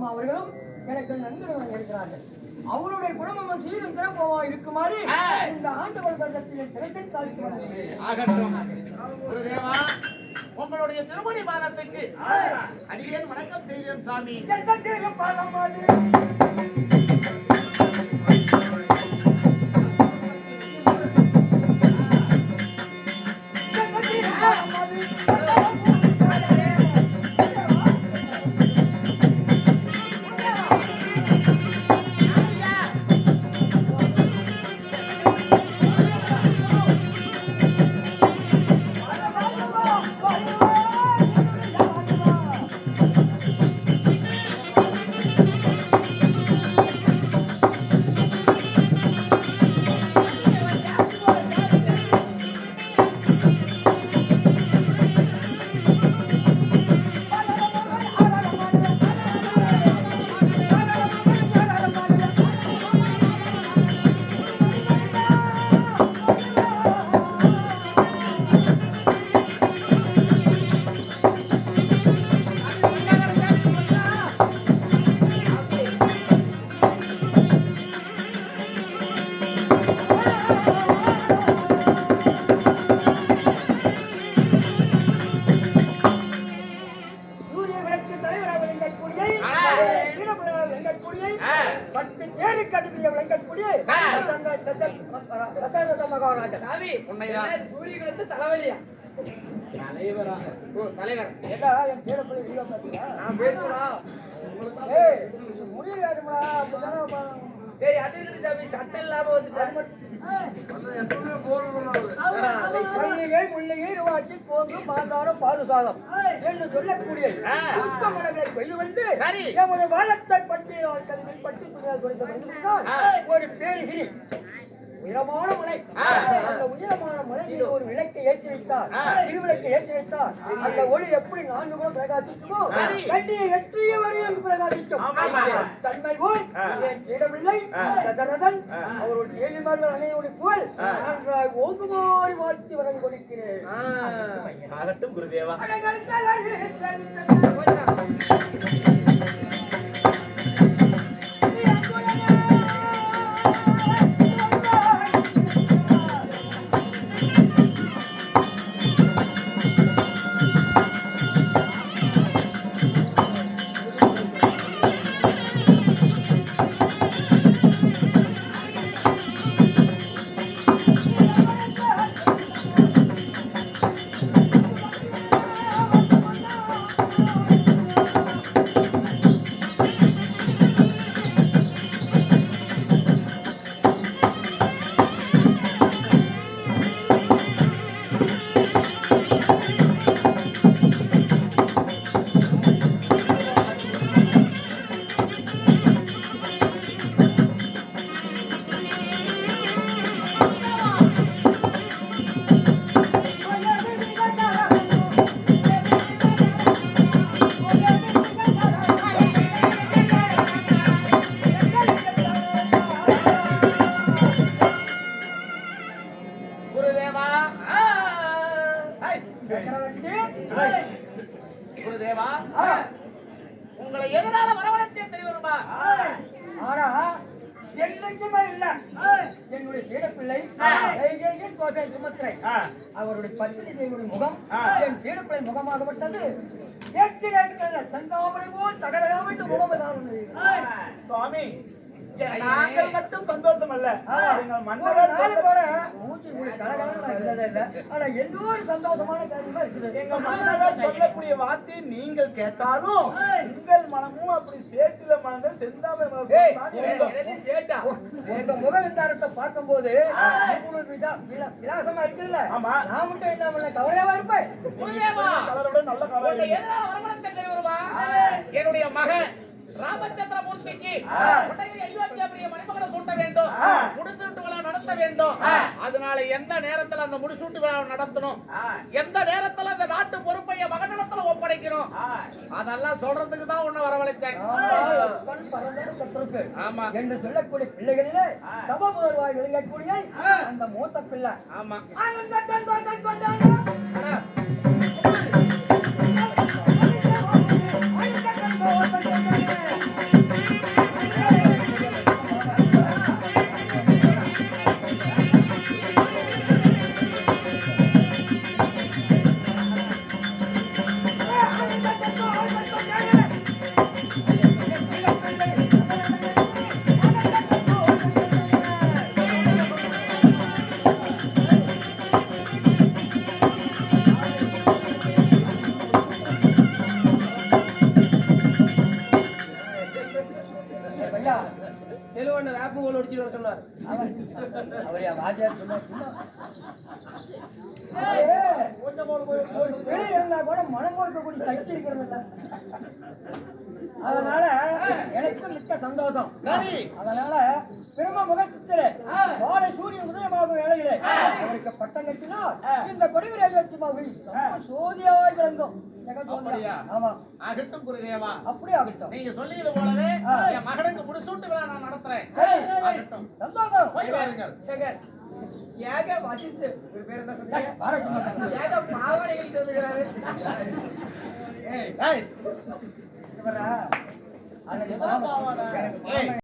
அவர்களும் எனக்கு நண்பர்கள் இருக்கிறார்கள். அவருடைய குடும்பம் சீரும் சிறப்பமா இருக்குமாறு இந்த ஆண்டு பந்தத்தில் உங்களுடைய திருமணி மாதத்துக்கு அடியேன் வணக்கம் செய்கிறேன் சாமி. தலைவலியா தலைவர் சரி அது சட்டம் இல்லாம முள்ளையை ரூபாய்க்கு போன்று மாதாரம் பாதுகாலம் என்று சொல்லக்கூடிய வந்து ஒரு வாழத்தை பற்றி ஒரு பேருகிரி உயரமான மலை. அந்த உயரமான மலையில் ஒரு விளக்கை ஏற்றி வைத்தார், திருவிளக்கை ஏற்றி வைத்தார். அந்த ஒளி எப்படி 4 முறை பிரகாசிக்குமோ கண்ணியை எற்றிய வரையும் பிரகாசிக்கும். தன்மை போல் என் இடமில்லை தசரதன் அவருடைய ஏழிமார்கள் அனைவருடைய புகழ் நன்றாய் ஓங்குமாறி வாழ்த்தி வழங்கி கொடுக்கிறேன். குருதேவா. உங்களை எதனால வரவழைத்தே தெரியுமா? ஆனா என்னைக்குமே இல்ல. என்னுடைய சீடப்பிள்ளை சுமத்திரை அவருடைய பத்தினி தேவனுடைய முகம் என் சீடப்பிள்ளை முகமாகப்பட்டது. செந்தாமரை போல் தகரகாவிட்டு முகமதான் சுவாமி. நாங்கள் மட்டும் சந்தோஷம் அல்ல, சந்தோஷமான காரியமா இருக்குது. எங்க மன்னர்கள் சொல்லக்கூடிய வார்த்தையை நீங்கள் கேட்டாலும் உங்கள் மனமும் அப்படி சேட்டுல மனங்கள் செந்தாமரை சேட்டா உங்க முகவிந்தாரத்தை பார்க்கும் போது விலாசமா இருக்குல்ல. நான் மட்டும் என்ன பண்ண கவலையாவா இருப்பேன். நல்ல கவலை. என்னுடைய மகன் ராமச்சந்திரமூர்த்திக்கு மணிமகனை சூட்ட வேண்டும், முடிசூட்டு விழா நடத்த வேண்டும். அதனால எந்த நேரத்துல அந்த முடிசூட்டு விழா நடத்தணும், எந்த நேரத்துல அந்த நாட்டு பொறுப்பை மகனிடத்துல ஒப்படைக்கணும், அதெல்லாம் சொல்றதுக்கு தான் உன்னை வரவழைச்சேன். ஆமா என்று சொல்லக்கூடிய பிள்ளைகளிலே சப முதல்வாய் விளங்கக்கூடிய அந்த மூத்த பிள்ளை. ஆமா போல் அடிச்சு வர சொன்னார். அவர் என் வாத்தியார் சொன்னா கொஞ்சம் ஒரு பிழை இருந்தா கூட மனம் இருக்கக்கூடிய சக்தி இருக்கிறது இல்ல. அதனால எனக்கு மிக்க சந்தோஷம். சரி. அதனால பிரம்ம முகத்திலே மாலை சூரிய உதயமாகும் வேளையிலே அவருக்கு பட்டம் கட்டினால் இந்த கொடிவிரை சோதியாய் விளங்கும். அப்படியா? ஆமா, ஆகட்டும் குருதேவா. அப்படியே ஆகட்டும். நீங்க சொல்லியது போலவே என் மகனுக்கு முடிசூட்டு விழா நான் நடத்துறேன். சரி. ஆகட்டும். சந்தோஷம். போய் வாருங்கள். ஏக வசித்து ஒரு பேர் என்ன சொன்னீங்க? பாராட்ட மாட்டாங்க. ஏக பாவனைகள் சொல்லுகிறாரு. ஏய், இவரா? அது எதா பாவாடை? எனக்கு